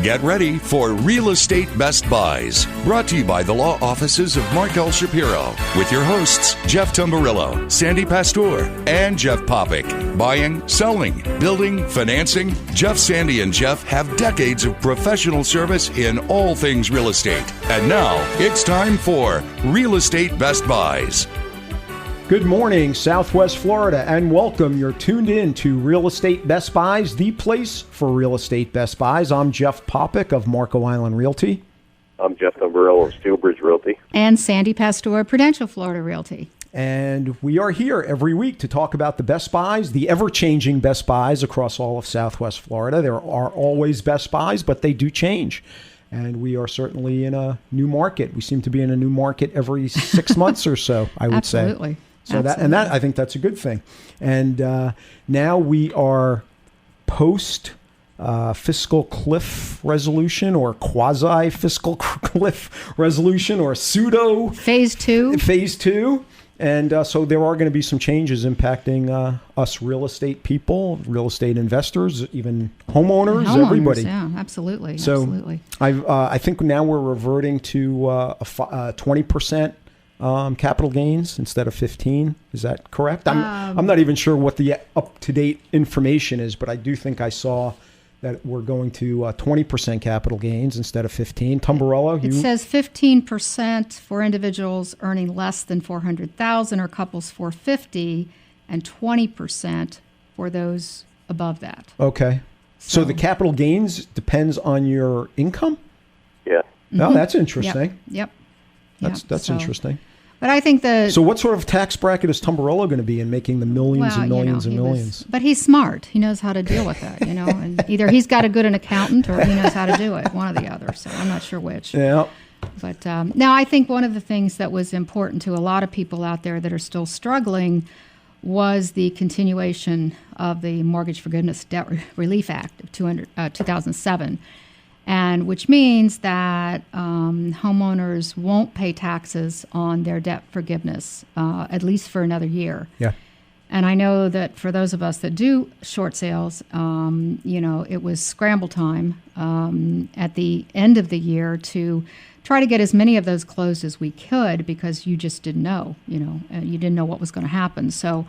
Get ready for Real Estate Best Buys, brought to you by the law offices of Mark L. Shapiro, with your hosts, Jeff Tumbarello, Sandy Pastoor, and Jeff Popick. Buying, selling, building, financing. Jeff, Sandy, and Jeff have decades of professional service in all things real estate. And now, it's time for Real Estate Best Buys. Good morning, Southwest Florida, and welcome. You're tuned in to Real Estate Best Buys, the place for real estate best buys. I'm Jeff Popick of Marco Island Realty. I'm Jeff Tumbarello of Steelbridge Realty. And Sandy Pastoor, Prudential Florida Realty. And we are here every week to talk about the Best Buys, the ever-changing Best Buys across all of Southwest Florida. There are always Best Buys, but they do change. And we are certainly in a new market. We seem to be in a new market every 6 months or so, I would say. Absolutely. So that I think that's a good thing. And now we are post fiscal cliff resolution, or quasi fiscal cliff resolution, or pseudo phase two. And so there are going to be some changes impacting us real estate people, real estate investors, even homeowners, everybody. Yeah, absolutely. So absolutely. I think now we're reverting to a 20%. Capital gains instead of 15. Is that correct? I'm not even sure what the up-to-date information is, but I do think I saw that we're going to 20% capital gains instead of 15. Tumbarello, it says 15% for individuals earning less than $400,000 or couples $450,000, and 20% for those above that. Okay. So the capital gains depends on your income? Yeah. Oh, that's interesting. Yep. That's interesting. But I think So what sort of tax bracket is Tumbarello going to be in, making the millions and millions and millions? But he's smart. He knows how to deal with that, and either he's got a good accountant or he knows how to do it, one or the other. So I'm not sure which. Yeah. But now I think one of the things that was important to a lot of people out there that are still struggling was the continuation of the Mortgage Forgiveness Debt Relief Act of 2007. And which means that homeowners won't pay taxes on their debt forgiveness, at least for another year. Yeah. And I know that for those of us that do short sales, it was scramble time at the end of the year to try to get as many of those closed as we could, because you just didn't know, you didn't know what was going to happen. So,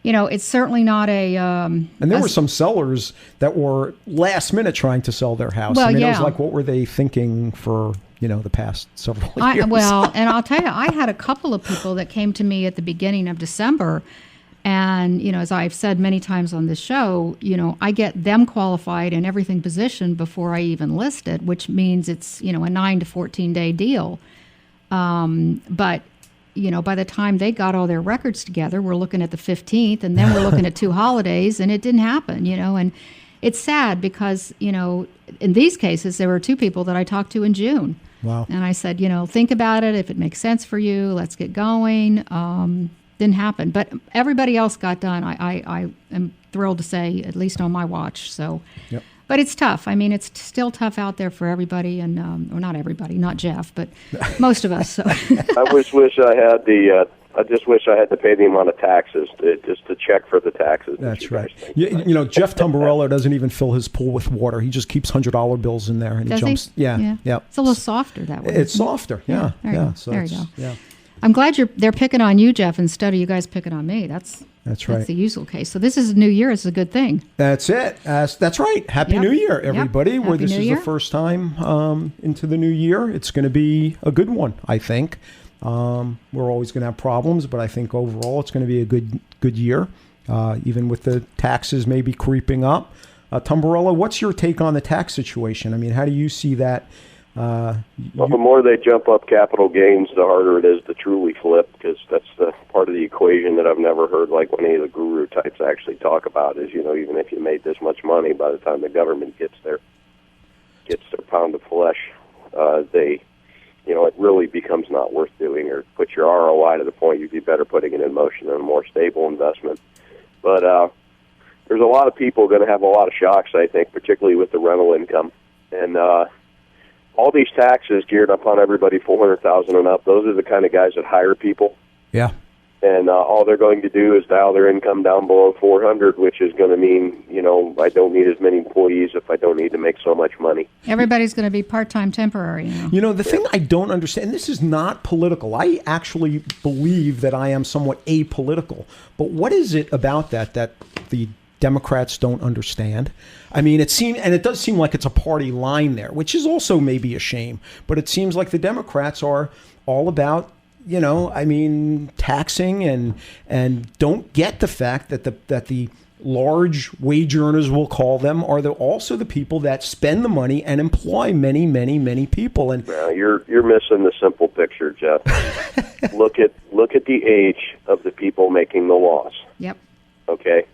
it's certainly not a... and there were some sellers that were last minute trying to sell their house. Well, it was like, what were they thinking for, the past several years? And I'll tell you, I had a couple of people that came to me at the beginning of December. And, as I've said many times on this show, I get them qualified and everything positioned before I even list it, which means it's, a 9 to 14 day deal. But by the time they got all their records together, we're looking at the 15th, and then we're looking at 2 holidays, and it didn't happen, and it's sad because, in these cases, there were 2 people that I talked to in June. Wow. And I said, think about it. If it makes sense for you, let's get going. Didn't happen. But everybody else got done. I am thrilled to say, at least on my watch. So. Yep. But it's tough. I mean, it's still tough out there for everybody, and or not everybody, not Jeff, but most of us. So. I just wish I had to pay the amount of taxes just to check for the taxes. That's right. Jeff Tumbarello doesn't even fill his pool with water. He just keeps $100 bills in there, and Does he jumps. He? Yeah. It's a little softer that way. It's softer. Yeah. So there you go. Yeah. I'm glad they're picking on you, Jeff, instead of you guys picking on me. That's right. That's the usual case. So this is a new year. It's a good thing. That's it. That's right. Happy New Year, everybody. Yep. This is the first time into the new year. It's going to be a good one, I think. We're always going to have problems, but I think overall it's going to be a good year, even with the taxes maybe creeping up. Tumbarello, what's your take on the tax situation? I mean, how do you see that? Well, the more they jump up capital gains, the harder it is to truly flip, because that's the part of the equation that I've never heard like any of the guru types actually talk about is, even if you made this much money, by the time the government gets their pound of flesh, it really becomes not worth doing, or put your ROI to the point you'd be better putting it in motion in a more stable investment. But there's a lot of people going to have a lot of shocks, I think, particularly with the rental income. And all these taxes geared up on everybody $400,000 and up, those are the kind of guys that hire people. Yeah. And all they're going to do is dial their income down below 400, which is going to mean, I don't need as many employees if I don't need to make so much money. Everybody's going to be part-time temporary now. The thing I don't understand, and this is not political. I actually believe that I am somewhat apolitical. But what is it about that the Democrats don't understand? I mean, it does seem like it's a party line there, which is also maybe a shame. But it seems like the Democrats are all about taxing and don't get the fact that the large wage earners, we'll call them, are also the people that spend the money and employ many, many, many people. And you're missing the simple picture, Jeff. Look at the age of the people making the laws. Yep. Okay,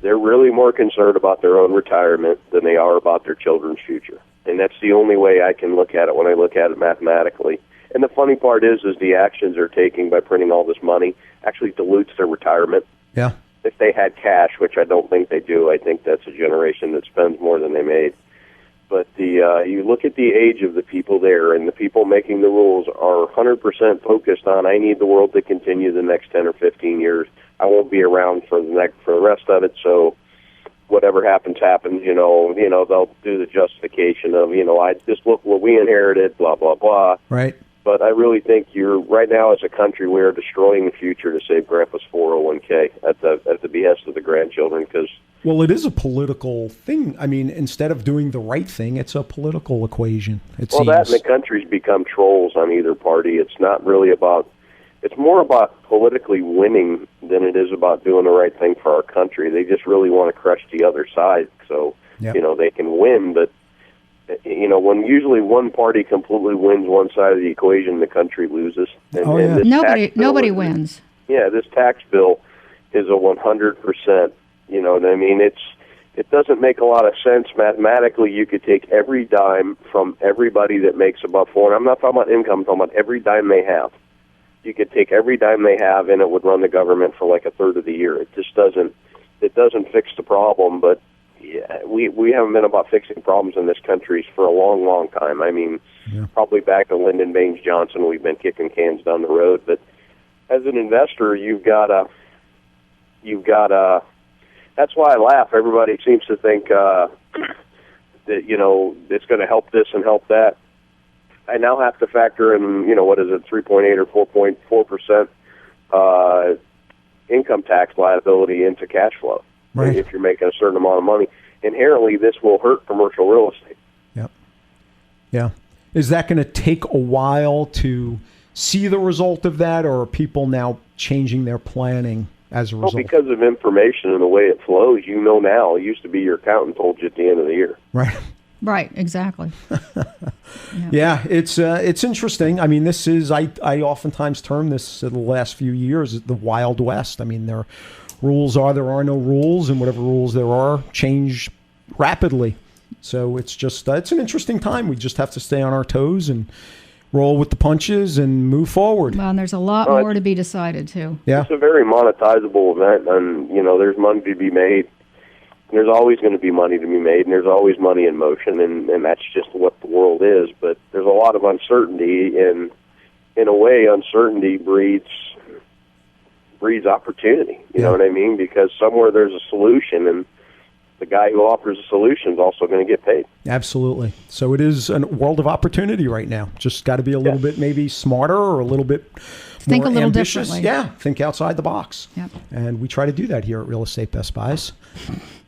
they're really more concerned about their own retirement than they are about their children's future, and that's the only way I can look at it when I look at it mathematically. And the funny part is the actions they're taking by printing all this money actually dilutes their retirement. Yeah. If they had cash, which I don't think they do, I think that's a generation that spends more than they made. But you look at the age of the people there, and the people making the rules are 100% focused on, I need the world to continue the next 10 or 15 years. I won't be around for the rest of it, so whatever happens. They'll do the justification of, I just look what we inherited, blah, blah, blah. Right. But I really think right now as a country, we are destroying the future to save Grandpa's 401k at the behest of the grandchildren. Well, it is a political thing. I mean, instead of doing the right thing, it's a political equation. That and the country's become trolls on either party. It's not really it's more about politically winning than it is about doing the right thing for our country. They just really want to crush the other side so, they can win, but when usually one party completely wins one side of the equation, the country loses. And nobody wins. Yeah, this tax bill is a 100%. You know what I mean? It doesn't make a lot of sense mathematically. You could take every dime from everybody that makes above $400. I'm not talking about income. I'm talking about every dime they have. You could take every dime they have, and it would run the government for like a third of the year. It just doesn't. It doesn't fix the problem, but. Yeah, we haven't been about fixing problems in this country for a long, long time. I mean, probably back to Lyndon Baines Johnson, we've been kicking cans down the road. But as an investor, you've got to. That's why I laugh. Everybody seems to think that it's going to help this and help that. I now have to factor in, 3.8 or 4.4% income tax liability into cash flow. Right. If you're making a certain amount of money, inherently this will hurt commercial real estate. Yep. Yeah. Is that going to take a while to see the result of that, or are people now changing their planning as a result? Well, because of information and the way it flows, now. It used to be your accountant told you at the end of the year. Right. Right, exactly. Yeah, it's interesting. I mean, this is, I oftentimes term this in the last few years the Wild West. I mean, there are no rules, and whatever rules there are change rapidly. So it's just, it's an interesting time. We just have to stay on our toes and roll with the punches and move forward. Well, and there's a lot more to be decided, too. Yeah. It's a very monetizable event, and, there's money to be made. There's always going to be money to be made, and there's always money in motion, and that's just what the world is. But there's a lot of uncertainty, and in a way, uncertainty breeds opportunity. You know what I mean? Because somewhere there's a solution, and the guy who offers a solution is also going to get paid. Absolutely. So it is a world of opportunity right now. Just got to be a little bit maybe smarter, or a little bit think more a little ambitious. Differently. Yeah, think outside the box. Yep. And we try to do that here at Real Estate Best Buys.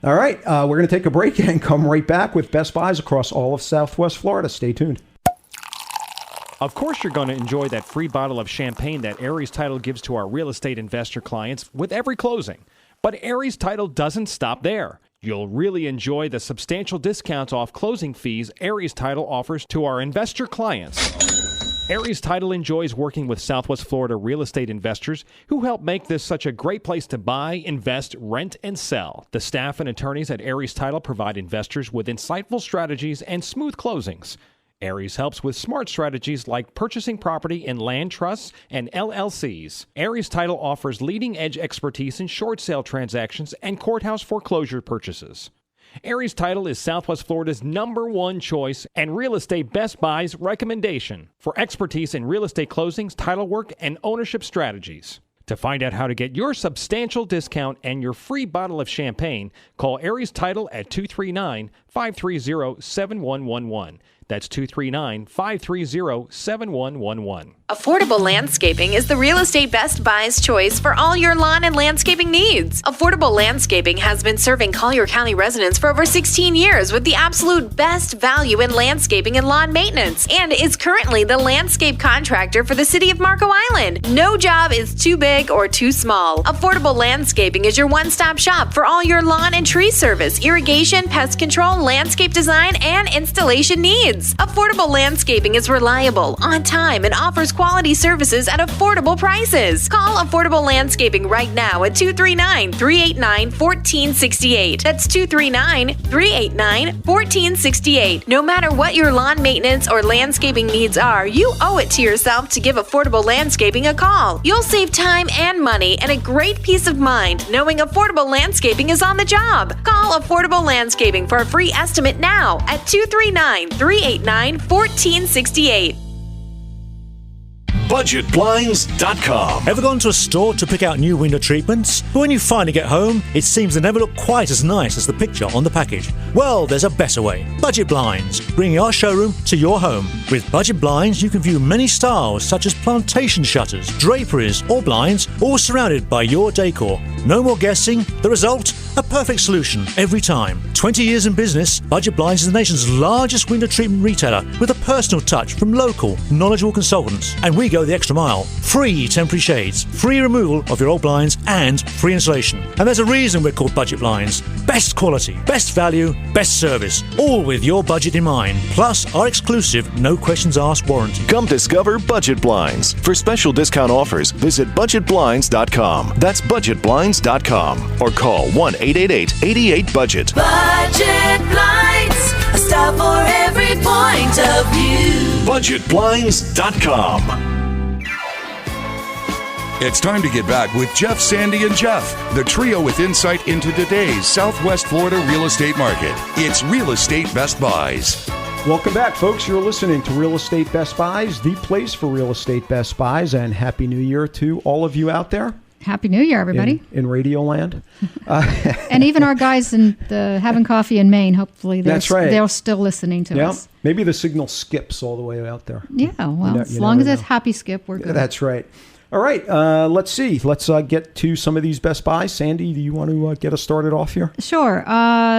All right, we're going to take a break and come right back with Best Buys across all of Southwest Florida. Stay tuned. Of course you're going to enjoy that free bottle of champagne that Aries Title gives to our real estate investor clients with every closing. But Aries Title doesn't stop there. You'll really enjoy the substantial discounts off closing fees Aries Title offers to our investor clients. Aries Title enjoys working with Southwest Florida real estate investors who help make this such a great place to buy, invest, rent, and sell. The staff and attorneys at Aries Title provide investors with insightful strategies and smooth closings. Aries helps with smart strategies like purchasing property in land trusts and LLCs. Aries Title offers leading-edge expertise in short sale transactions and courthouse foreclosure purchases. Aries Title is Southwest Florida's #1 choice and Real Estate Best Buy's recommendation for expertise in real estate closings, title work, and ownership strategies. To find out how to get your substantial discount and your free bottle of champagne, call Aries Title at 239-530-7111. That's 239-530-7111. Affordable Landscaping is the real estate Best Buy's choice for all your lawn and landscaping needs. Affordable Landscaping has been serving Collier County residents for over 16 years with the absolute best value in landscaping and lawn maintenance, and is currently the landscape contractor for the city of Marco Island. No job is too big or too small. Affordable Landscaping is your one-stop shop for all your lawn and tree service, irrigation, pest control, landscape design, and installation needs. Affordable Landscaping is reliable, on time, and offers quality services at affordable prices. Call Affordable Landscaping right now at 239-389-1468. That's 239-389-1468. No matter what your lawn maintenance or landscaping needs are, you owe it to yourself to give Affordable Landscaping a call. You'll save time and money and a great peace of mind knowing Affordable Landscaping is on the job. Call Affordable Landscaping for a free estimate now at 239-389-1468. BudgetBlinds.com. Ever gone to a store to pick out new window treatments? But when you finally get home, it seems they never look quite as nice as the picture on the package. Well, there's a better way. Budget Blinds, bringing our showroom to your home. With Budget Blinds, you can view many styles such as plantation shutters, draperies, or blinds, all surrounded by your decor. No more guessing. The result? A perfect solution every time. 20 years in business, Budget Blinds is the nation's largest window treatment retailer with a personal touch from local, knowledgeable consultants. And we go the extra mile. Free temporary shades, free removal of your old blinds, and free installation. And there's a reason we're called Budget Blinds. Best quality, best value, best service, all with your budget in mind. Plus our exclusive, no questions asked warranty. Come discover Budget Blinds. For special discount offers, visit BudgetBlinds.com. That's BudgetBlinds.com. Or call 1-888-88-BUDGET. Budget Blinds, a style for every point of view. BudgetBlinds.com. It's time to get back with Jeff, Sandy, and Jeff, the trio with insight into today's Southwest Florida real estate market. It's Real Estate Best Buys. Welcome back, folks. You're listening to Real Estate Best Buys, the place for real estate Best Buys, and Happy New Year to all of you out there. Happy New Year, everybody. In Radio Land. And even our guys in the having coffee in Maine, hopefully they're still listening to us. Maybe the signal skips all the way out there. Yeah, well, as long as it's happy skip, we're good. That's right. All right, let's see. Let's get to some of these Best Buys. Sandy, do you want to get us started off here? Sure.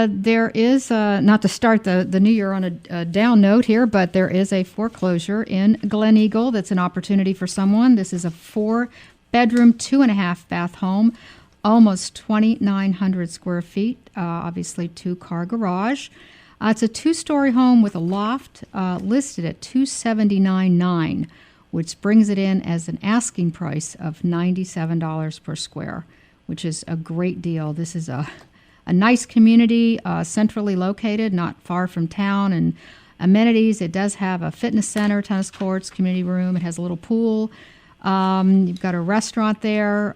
There is, not to start the new year on a down note here, but there is a foreclosure in Glen Eagle that's an opportunity for someone. This is a 4-bedroom, 2.5-bath home, almost 2,900 square feet, obviously 2-car garage. It's a 2-story home with a loft listed at $279,900, which brings it in as an asking price of $97 per square, which is a great deal. This is a nice community, centrally located, not far from town, and amenities. It does have a fitness center, tennis courts, community room. It has a little pool. You've got a restaurant there,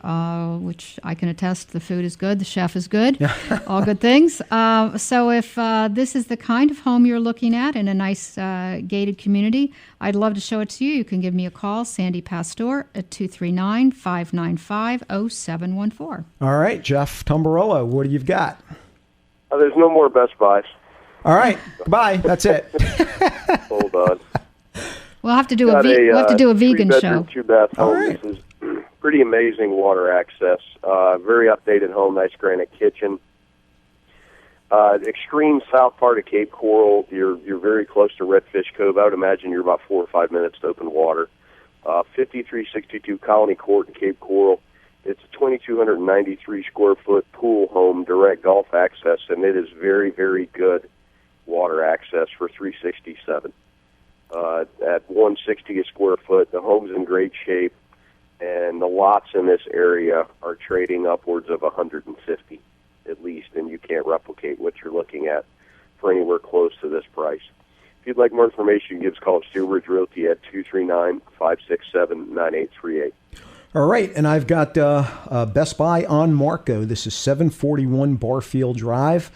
which I can attest the food is good, the chef is good, all good things. So if this is the kind of home you're looking at in a nice gated community, I'd love to show it to you. You can give me a call, Sandy Pastoor, at 239-595-0714. All right, Jeff Tumbarello, what do you got? There's no more Best Buys. All right, goodbye. That's it. Hold on. We'll have to do we'll have to do a vegan show. 2-bath home. Right. This is pretty amazing water access. Very updated home. Nice granite kitchen. Extreme south part of Cape Coral. You're very close to Redfish Cove. I would imagine you're about 4 or 5 minutes to open water. 5362 Colony Court in Cape Coral. It's a 2,293 square foot pool home, direct golf access, and it is very, very good water access for $367. At $160 a square foot, the home's in great shape, and the lots in this area are trading upwards of $150 at least, and you can't replicate what you're looking at for anywhere close to this price. If you'd like more information, give us a call at Steel Ridge Realty at 239-567-9838. All right, and I've got Best Buy on Marco. This is 741 Barfield Drive.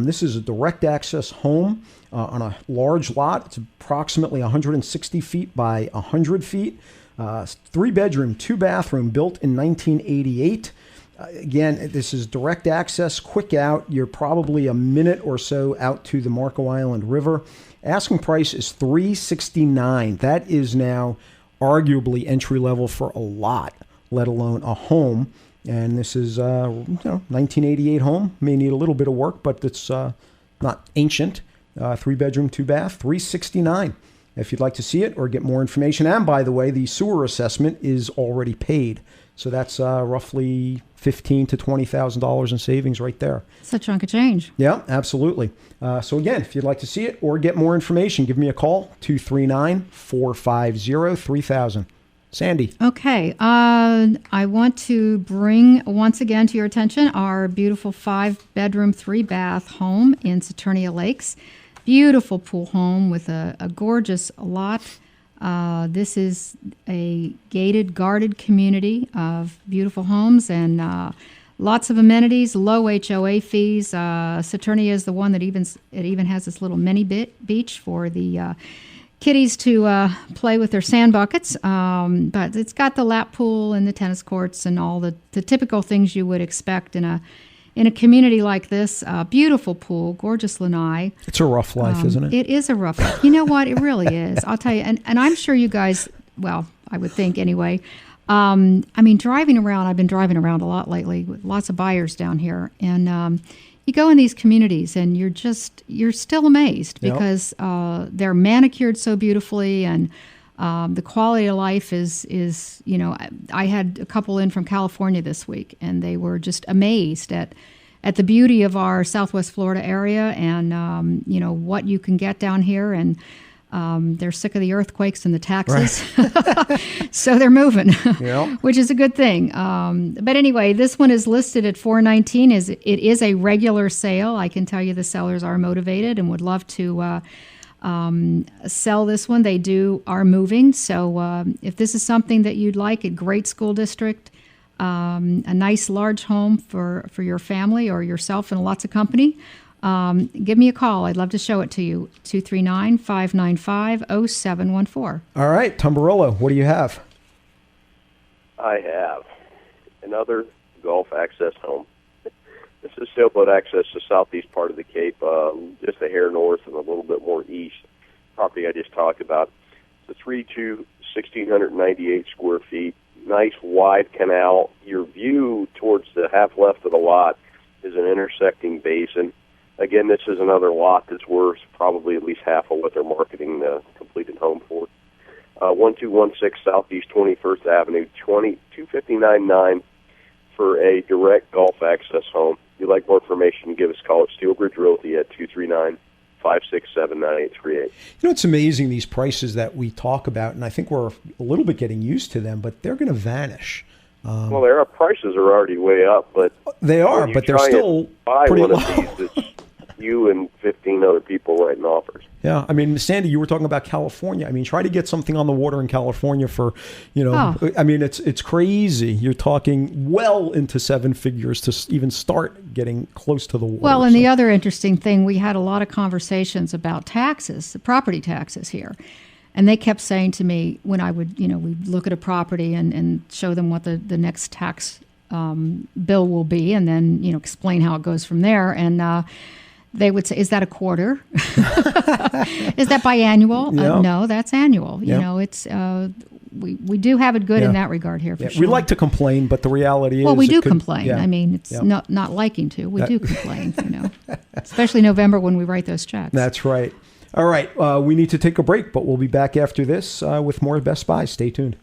This is a direct access home on a large lot. It's approximately 160 feet by 100 feet. 3-bedroom, 2-bathroom, built in 1988. Again, this is direct access, quick out. You're probably a minute or so out to the Marco Island River. Asking price is $369,000. That is now arguably entry level for a lot, let alone a home. And this is 1988 home. May need a little bit of work, but it's not ancient. 3-bedroom, 2-bath, $369,000. If you'd like to see it or get more information, and by the way, the sewer assessment is already paid. So that's roughly $15,000 to $20,000 in savings right there. It's a chunk of change. Yeah, absolutely. So again, if you'd like to see it or get more information, give me a call, 239-450-3000. Sandy. Okay. I want to bring once again to your attention our beautiful 5-bedroom, 3-bath home in Saturnia Lakes. Beautiful pool home with a gorgeous lot. This is a gated, guarded community of beautiful homes and lots of amenities, low HOA fees. Saturnia is the one that even has this little mini beach for the kiddies to play with their sand buckets. But it's got the lap pool and the tennis courts and all the typical things you would expect in a community like this. Beautiful pool, gorgeous lanai. It's a rough life, isn't it? It is a rough life. You know what? It really is. I'll tell you. And I'm sure you guys, well, I would think anyway. Driving around, I've been driving around a lot lately with lots of buyers down here. And you go in these communities and you're still amazed because they're manicured so beautifully and the quality of life is, I had a couple in from California this week, and they were just amazed at the beauty of our Southwest Florida area and, what you can get down here. And they're sick of the earthquakes and the taxes. Right. So they're moving, which is a good thing. But anyway, this one is listed at $419,000. It is a regular sale. I can tell you the sellers are motivated and would love to sell this one. They are moving. So if this is something that you'd like, a great school district, a nice large home for your family or yourself and lots of company, give me a call. I'd love to show it to you. 239-595-0714. All right, Tumbarello, what do you have? I have another Gulf access home. This is sailboat access to southeast part of the Cape, just a hair north and a little bit more east. Property I just talked about. It's a 3-2, 1,698 square feet. Nice wide canal. Your view towards the half left of the lot is an intersecting basin. Again, this is another lot that's worth probably at least half of what they're marketing the completed home for. 1216 Southeast 21st Avenue, 259.9 for a direct Gulf access home. If you'd like more information, give us a call at Steelbridge Realty at 239-567-9838. It's amazing, these prices that we talk about, and I think we're a little bit getting used to them, but they're going to vanish. Well, their prices are already way up, but they are, but they're still pretty low. Of these, it's you and 15 other people writing offers. Yeah, Sandy, you were talking about California. Try to get something on the water in California for, it's crazy. You're talking well into 7 figures to even start getting close to the water. Well, and the other interesting thing, we had a lot of conversations about taxes, the property taxes here. And they kept saying to me when I would, we'd look at a property and show them what the next tax bill will be and then, explain how it goes from there. And they would say, is that a quarter? Is that biannual? Yep. No, that's annual. Yep. It's we do have it good in that regard here for sure. We like to complain, but the reality is... Well, we do complain. Yeah. It's not liking to. We do complain, especially November when we write those checks. That's right. All right, we need to take a break, but we'll be back after this with more Best Buys. Stay tuned.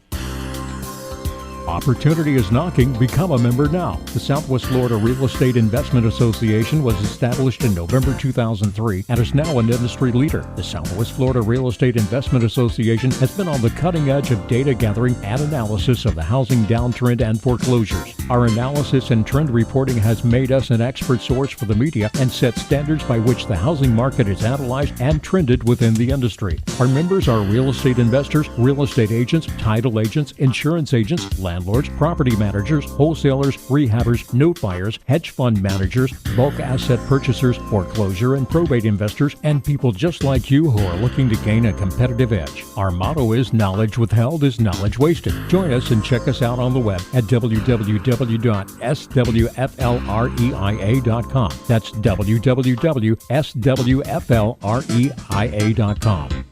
Opportunity is knocking. Become a member now. The Southwest Florida Real Estate Investment Association was established in November 2003 and is now an industry leader. The Southwest Florida Real Estate Investment Association has been on the cutting edge of data gathering and analysis of the housing downtrend and foreclosures. Our analysis and trend reporting has made us an expert source for the media and set standards by which the housing market is analyzed and trended within the industry. Our members are real estate investors, real estate agents, title agents, insurance agents, landlords, landlords, property managers, wholesalers, rehabbers, note buyers, hedge fund managers, bulk asset purchasers, foreclosure and probate investors, and people just like you who are looking to gain a competitive edge. Our motto is knowledge withheld is knowledge wasted. Join us and check us out on the web at www.swflreia.com. That's www.swflreia.com.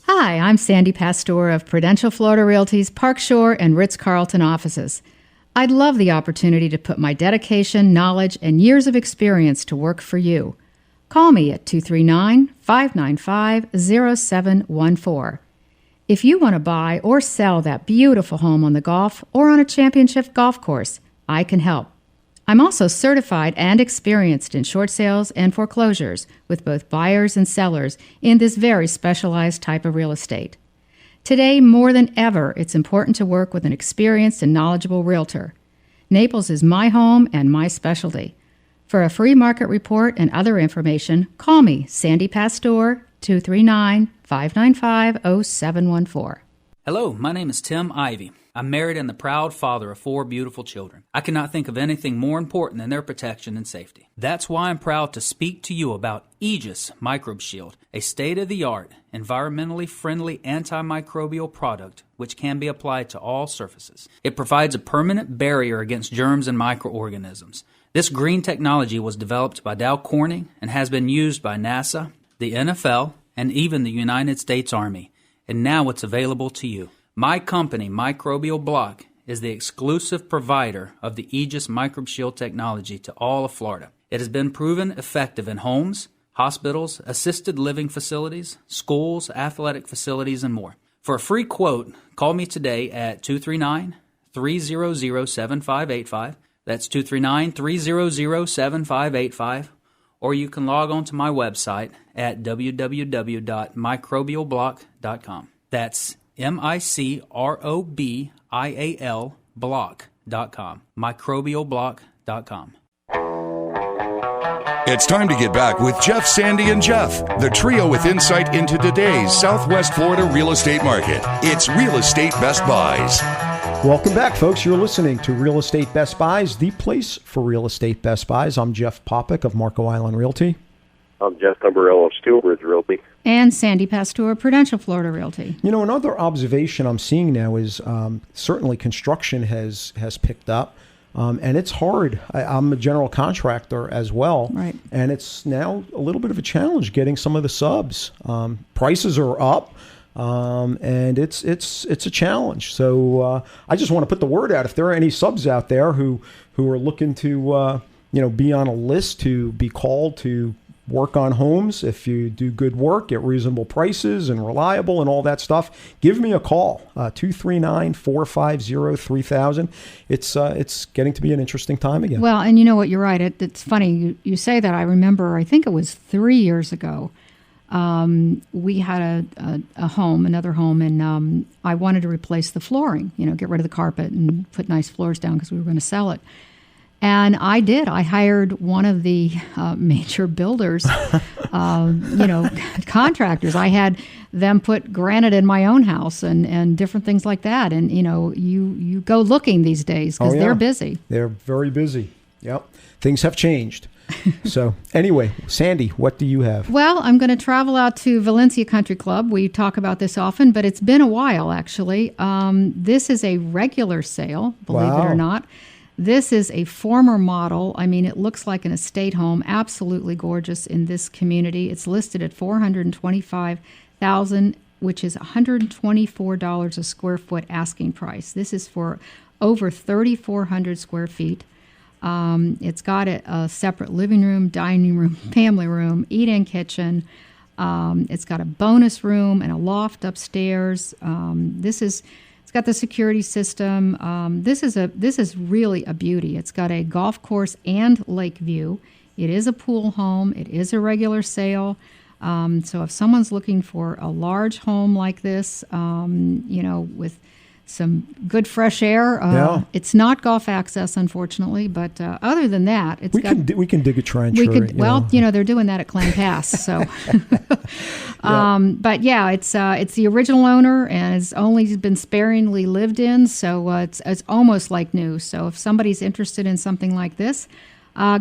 Hi, I'm Sandy Pastoor of Prudential Florida Realty's Park Shore and Ritz-Carlton offices. I'd love the opportunity to put my dedication, knowledge, and years of experience to work for you. Call me at 239-595-0714. If you want to buy or sell that beautiful home on the Gulf or on a championship golf course, I can help. I'm also certified and experienced in short sales and foreclosures with both buyers and sellers in this very specialized type of real estate. Today, more than ever, it's important to work with an experienced and knowledgeable realtor. Naples is my home and my specialty. For a free market report and other information, call me, Sandy Pastoor, 239-595-0714. Hello, my name is Tim Ivey. I'm married and the proud father of 4 beautiful children. I cannot think of anything more important than their protection and safety. That's why I'm proud to speak to you about Aegis Microbe Shield, a state-of-the-art, environmentally friendly antimicrobial product which can be applied to all surfaces. It provides a permanent barrier against germs and microorganisms. This green technology was developed by Dow Corning and has been used by NASA, the NFL, and even the United States Army. And now it's available to you. My company, Microbial Block, is the exclusive provider of the Aegis Microbe Shield technology to all of Florida. It has been proven effective in homes, hospitals, assisted living facilities, schools, athletic facilities, and more. For a free quote, call me today at 239-300-7585. That's 239-300-7585. Or you can log on to my website at www.microbialblock.com. That's MICROBIAL block.com. Microbialblock.com. It's time to get back with Jeff, Sandy, and Jeff, the trio with insight into today's Southwest Florida real estate market. It's Real Estate Best Buys. Welcome back, folks. You're listening to Real Estate Best Buys, the place for real estate best buys. I'm Jeff Popick of Marco Island Realty. I'm Jeff Tumbarello of Steelbridge Realty. And Sandy Pastoor, Prudential Florida Realty. You know, another observation I'm seeing now is certainly construction has picked up, and it's hard. I'm a general contractor as well, right? And it's now a little bit of a challenge getting some of the subs. Prices are up, and it's a challenge. So I just want to put the word out. If there are any subs out there who are looking to be on a list to be called to work on homes, if you do good work at reasonable prices and reliable and all that stuff, give me a call, 239-450-3000. It's getting to be an interesting time again. Well, and you know what, you're right. It's funny you say that. I remember, I think it was 3 years ago, we had a home, another home, and I wanted to replace the flooring, get rid of the carpet and put nice floors down because we were going to sell it. And I did. I hired one of the major builders, contractors. I had them put granite in my own house and different things like that. And, you go looking these days because they're busy. They're very busy. Yep. Things have changed. So anyway, Sandy, what do you have? Well, I'm going to travel out to Valencia Country Club. We talk about this often, but it's been a while, actually. This is a regular sale, believe it or not. This is a former model. I mean, it looks like an estate home, absolutely gorgeous in this community. It's listed at $425,000, which is $124 a square foot asking price. This is for over 3,400 square feet. It's got a separate living room, dining room, family room, eat-in kitchen. It's got a bonus room and a loft upstairs. It's got the security system. This is really a beauty. It's got a golf course and lake view. It is a pool home. It is a regular sale. So if someone's looking for a large home like this, with some good fresh air. It's not golf access, unfortunately, but other than that, it's we can dig a trench. They're doing that at Clam Pass. So, but yeah, it's the original owner and it's only been sparingly lived in, so it's almost like new. So if somebody's interested in something like this,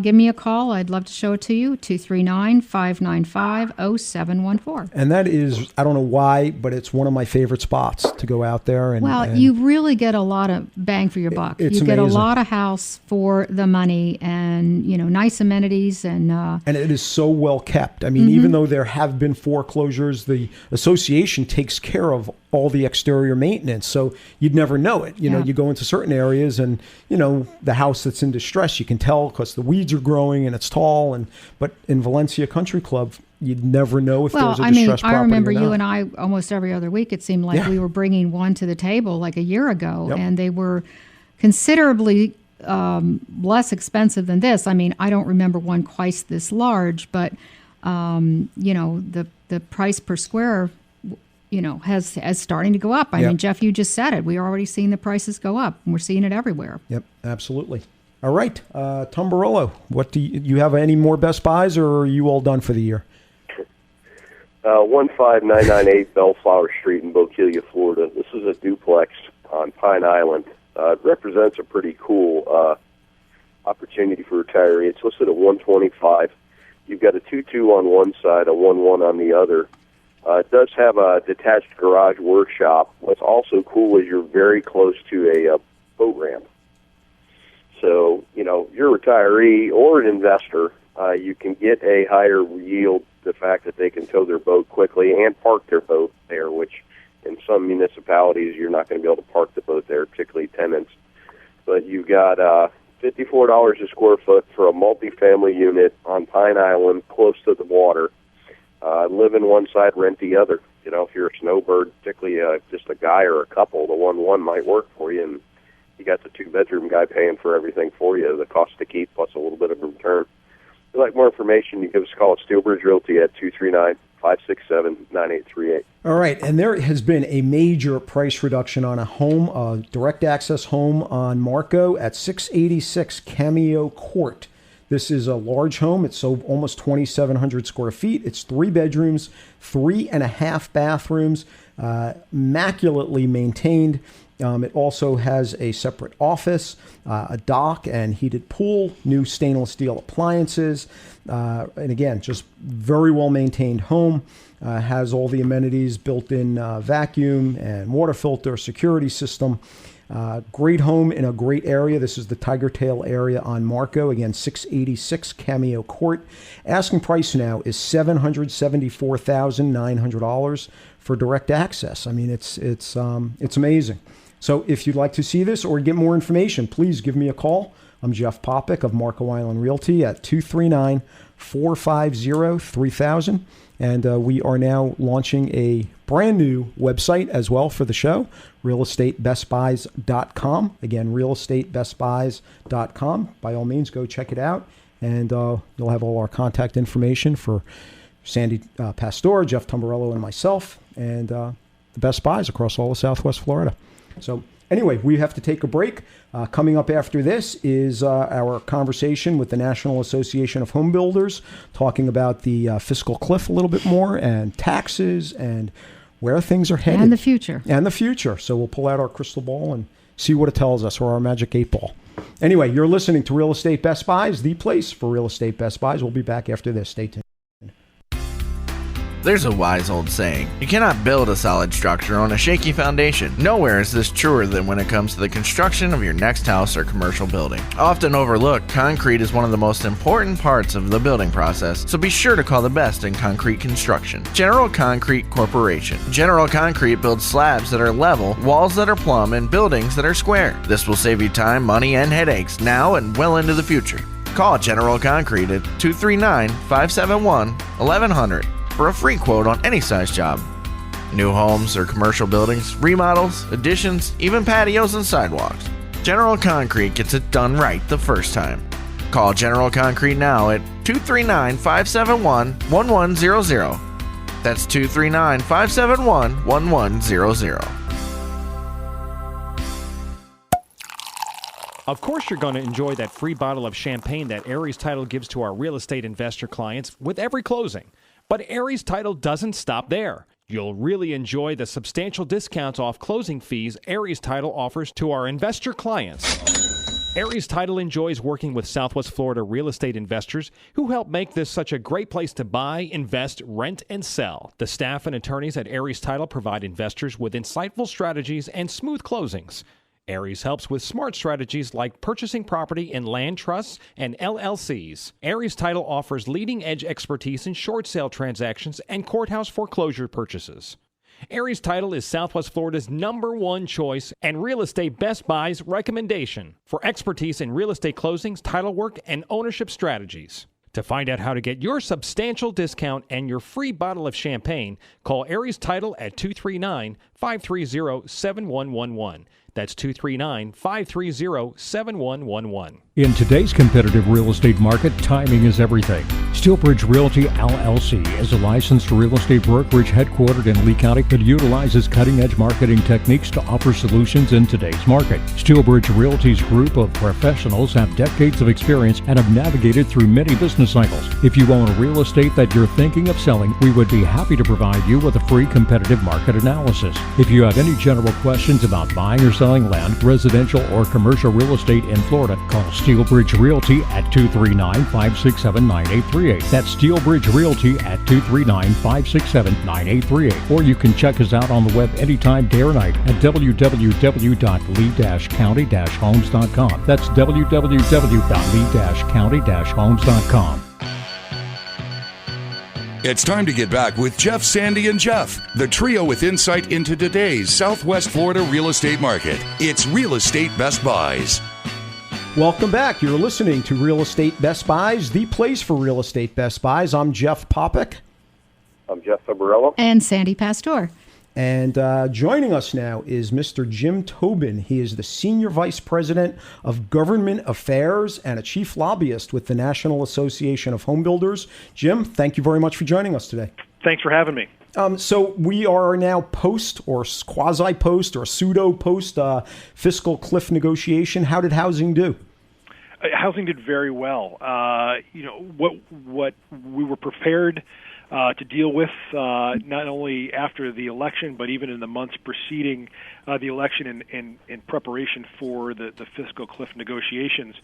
give me a call. I'd love to show it to you, 239-595-0714. And that is, I don't know why, but it's one of my favorite spots to go out there. And you really get a lot of bang for your buck. It's get amazing. A lot of house for the money and, nice amenities. And it is so well kept. I mean, even though there have been foreclosures, the association takes care of all the exterior maintenance. So you'd never know it. You know, you go into certain areas and, the house that's in distress, you can tell because the weeds are growing and it's tall. But in Valencia Country Club, you'd never know if there was a distressed property. I remember or not. you and I almost every other week, it seemed like we were bringing one to the table like a year ago, and they were considerably less expensive than this. I mean, I don't remember one quite this large, but, the price per square has starting to go up. I mean, Jeff, you just said it. We're already seeing the prices go up, and we're seeing it everywhere. Yep, absolutely. All right, Tumbarello, what do you have any more Best Buys, or are you all done for the year? 15998 Bellflower Street in Bokeelia, Florida. This is a duplex on Pine Island. It represents a pretty cool opportunity for retiree. It's listed at $125. You've got a 2-2 on one side, a 1-1 on the other. It does have a detached garage workshop. What's also cool is you're very close to a boat ramp. So, you're a retiree or an investor, you can get a higher yield, the fact that they can tow their boat quickly and park their boat there, which in some municipalities you're not going to be able to park the boat there, particularly tenants. But you've got $54 a square foot for a multifamily unit on Pine Island, close to the water. Live in one side, rent the other. If you're a snowbird, particularly just a guy or a couple, the 1-1 might work for you, and you got the 2-bedroom guy paying for everything for you, the cost to keep plus a little bit of a return. If you'd like more information, you give us a call at Steelbridge Realty at 239-567-9838. All right, and there has been a major price reduction on a home, a direct access home on Marco at 686 Cameo Court. This is a large home. It's almost 2,700 square feet. It's 3 bedrooms, 3.5 bathrooms, immaculately maintained. It also has a separate office, a dock and heated pool, new stainless steel appliances, and again, just very well maintained home. Has all the amenities, built-in vacuum and water filter, security system. Great home in a great area. This is the Tiger Tail area on Marco. Again, 686 Cameo Court. Asking price now is $774,900 for direct access. I mean, it's amazing. So if you'd like to see this or get more information, please give me a call. I'm Jeff Popick of Marco Island Realty at 239-450-3000. And we are now launching a brand new website as well for the show, realestatebestbuys.com. Again, realestatebestbuys.com. By all means, go check it out. And you'll have all our contact information for Sandy Pastoor, Jeff Tumbarello, and myself, and the Best Buys across all of Southwest Florida. So anyway, we have to take a break. Coming up after this is our conversation with the National Association of Home Builders, talking about the fiscal cliff a little bit more and taxes and where things are headed. And the future. And the future. So we'll pull out our crystal ball and see what it tells us, or our magic 8 ball. Anyway, you're listening to Real Estate Best Buys, the place for real estate Best Buys. We'll be back after this. Stay tuned. There's a wise old saying, you cannot build a solid structure on a shaky foundation. Nowhere is this truer than when it comes to the construction of your next house or commercial building. Often overlooked, concrete is one of the most important parts of the building process, so be sure to call the best in concrete construction. General Concrete Corporation. General Concrete builds slabs that are level, walls that are plumb, and buildings that are square. This will save you time, money, and headaches now and well into the future. Call General Concrete at 239-571-1100. for a free quote on any size job. New homes or commercial buildings, remodels, additions, even patios and sidewalks. General Concrete gets it done right the first time. Call General Concrete now at 239-571-1100. That's 239-571-1100. Of course, you're going to enjoy that free bottle of champagne that Aries Title gives to our real estate investor clients with every closing. But Aries Title doesn't stop there. You'll really enjoy the substantial discounts off closing fees Aries Title offers to our investor clients. Aries Title enjoys working with Southwest Florida real estate investors who help make this such a great place to buy, invest, rent, and sell. The staff and attorneys at Aries Title provide investors with insightful strategies and smooth closings. Aries helps with smart strategies like purchasing property in land trusts and LLCs. Aries Title offers leading-edge expertise in short sale transactions and courthouse foreclosure purchases. Aries Title is Southwest Florida's #1 choice and Real Estate Best Buy's recommendation for expertise in real estate closings, title work, and ownership strategies. To find out how to get your substantial discount and your free bottle of champagne, call Aries Title at 239-530-7111. That's 239-530-7111. In today's competitive real estate market, timing is everything. Steelbridge Realty LLC is a licensed real estate brokerage headquartered in Lee County that utilizes cutting-edge marketing techniques to offer solutions in today's market. Steelbridge Realty's group of professionals have decades of experience and have navigated through many business cycles. If you own real estate that you're thinking of selling, we would be happy to provide you with a free competitive market analysis. If you have any general questions about buying or selling land, residential or commercial real estate in Florida, call Steelbridge Realty at 239-567-9838. That's Steelbridge Realty at 239-567-9838. Or you can check us out on the web anytime, day or night at www.lee-county-homes.com. That's www.lee-county-homes.com. It's time to get back with Jeff, Sandy, and Jeff, the trio with insight into today's Southwest Florida real estate market. It's Real Estate Best Buys. Welcome back. You're listening to Real Estate Best Buys, the place for real estate best buys. I'm Jeff Popick. I'm Jeff Tumbarello. And Sandy Pastoor. And joining us now is Mr. Jim Tobin. He is the Senior Vice President of Government Affairs and a Chief Lobbyist with the National Association of Home Builders. Jim, thank you very much for joining us today. Thanks for having me. So we are now post or quasi-post or pseudo-post fiscal cliff negotiation. How did housing do? Housing did very well. What we were prepared to deal with, not only after the election, but even in the months preceding the election in preparation for the fiscal cliff negotiations.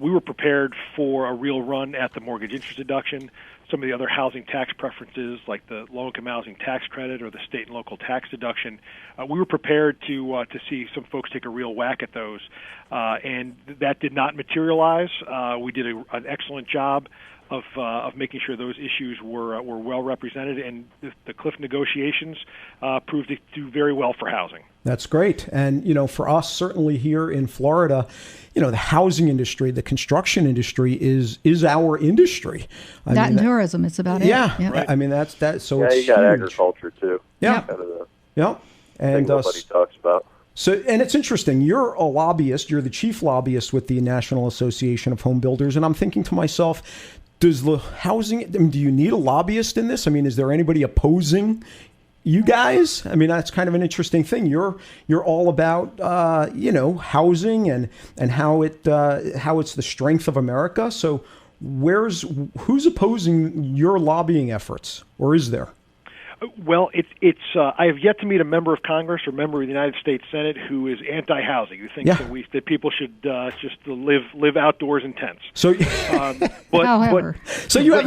We were prepared for a real run at the mortgage interest deduction, some of the other housing tax preferences like the low-income housing tax credit or the state and local tax deduction. We were prepared to see some folks take a real whack at those, and that did not materialize. We did an excellent job of making sure those issues were well represented, and the cliff negotiations proved to do very well for housing. That's great. And, for us, certainly here in Florida, the housing industry, the construction industry is our industry. And tourism, it's about it. Yeah. Right. I mean, that's that. So yeah, it's you got huge. agriculture, too. Yeah. Kind of the And thing nobody talks about. So, and it's interesting. You're a lobbyist. You're the chief lobbyist with the National Association of Home Builders. And I'm thinking to myself, does the housing, do you need a lobbyist in this? I mean, is there anybody opposing you guys? I mean, that's kind of an interesting thing. You're all about, housing and how it's the strength of America. So who's opposing your lobbying efforts, or is there? Well, I have yet to meet a member of Congress or member of the United States Senate who is anti-housing, who thinks that people should just live outdoors in tents. So, however, so you have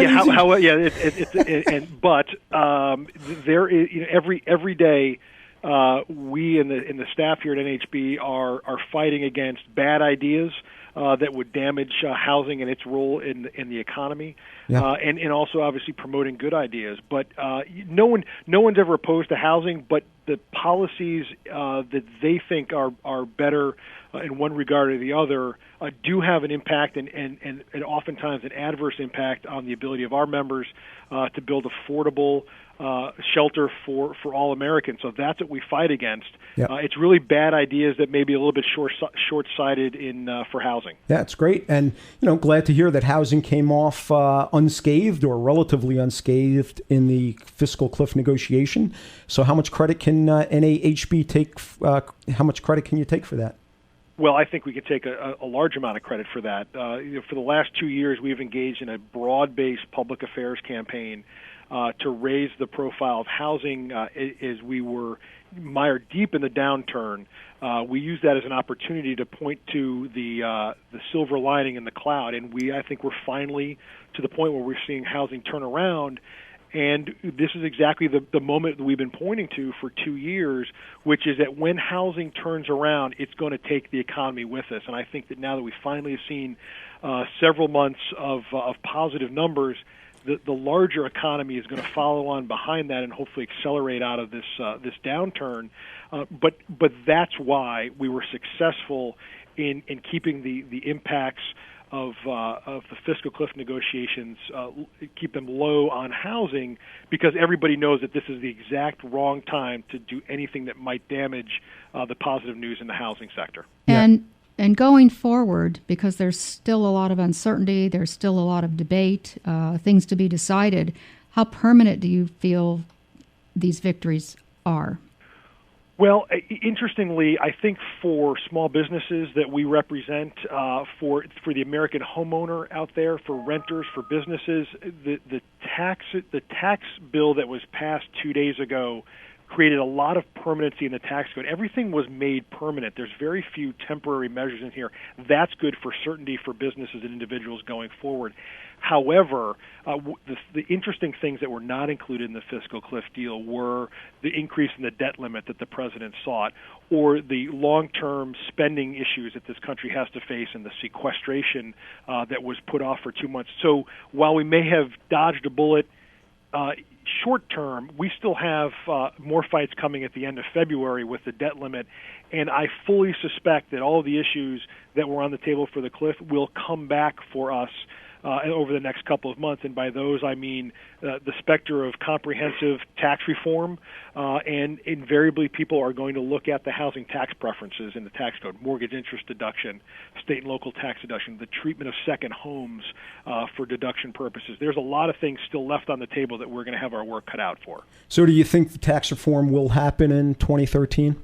there is every day we in the staff here at NHB are fighting against bad ideas that would damage housing and its role in the economy, and also obviously promoting good ideas. But no one's ever opposed to housing, but the policies that they think are better in one regard or the other do have an impact and oftentimes an adverse impact on the ability of our members to build affordable shelter for all Americans. So that's what we fight against. Yep. It's really bad ideas that may be a little bit short-sighted for housing. Yeah, it's great. And, glad to hear that housing came off unscathed or relatively unscathed in the fiscal cliff negotiation. So how much credit can NAHB take? How much credit can you take for that? Well, I think we could take a large amount of credit for that. For the last 2 years, we've engaged in a broad-based public affairs campaign to raise the profile of housing as we were mired deep in the downturn. We used that as an opportunity to point to the silver lining in the cloud, and I think we're finally to the point where we're seeing housing turn around. And this is exactly the moment that we've been pointing to for 2 years, which is that when housing turns around, it's going to take the economy with us. And I think that now that we finally have seen several months of positive numbers, the larger economy is going to follow on behind that and hopefully accelerate out of this downturn. But that's why we were successful in keeping the impacts of the fiscal cliff negotiations, keep them low on housing, because everybody knows that this is the exact wrong time to do anything that might damage the positive news in the housing sector. And going forward, because there's still a lot of uncertainty, there's still a lot of debate, things to be decided, how permanent do you feel these victories are? Well, interestingly, I think for small businesses that we represent, for the American homeowner out there, for renters, for businesses, the tax bill that was passed 2 days ago created a lot of permanency in the tax code. Everything was made permanent. There's very few temporary measures in here. That's good for certainty for businesses and individuals going forward. However, the interesting things that were not included in the fiscal cliff deal were the increase in the debt limit that the president sought, or the long-term spending issues that this country has to face, and the sequestration that was put off for 2 months. So while we may have dodged a bullet short term, we still have more fights coming at the end of February with the debt limit, and I fully suspect that all of the issues that were on the table for the cliff will come back for us over the next couple of months. And by those, I mean the specter of comprehensive tax reform, and invariably people are going to look at the housing tax preferences in the tax code, mortgage interest deduction, state and local tax deduction, the treatment of second homes for deduction purposes. There's a lot of things still left on the table that we're going to have our work cut out for. So do you think the tax reform will happen in 2013?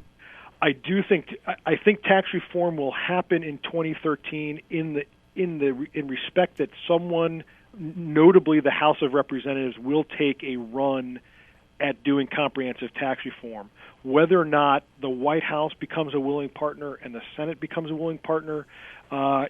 I think tax reform will happen in 2013 in respect that someone, notably the House of Representatives, will take a run at doing comprehensive tax reform. Whether or not the White House becomes a willing partner and the Senate becomes a willing partner